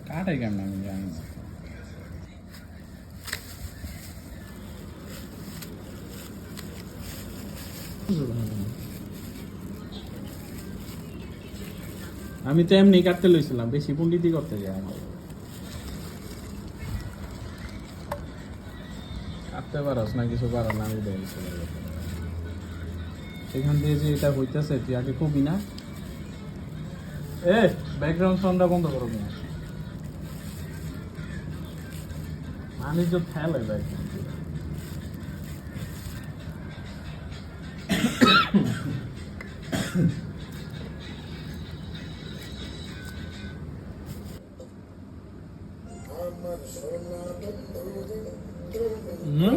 কাটাই কেমন আমি জানি না। আমি তো এমনি কাটতে লইছিলাম, বেশি পন্ডিতি করতে যাই আমার। কাটতে পারস না, কিছু পারো না, আমি দেখছি সেখান দিয়ে যে এটা হইতেছে তুই আগে কবি না। এ ব্যাকগ্রাউন্ড সাউন্ডটা বন্ধ করো না, আমি যে ফেলে ব্যাকগ্রাউন্ড। হুম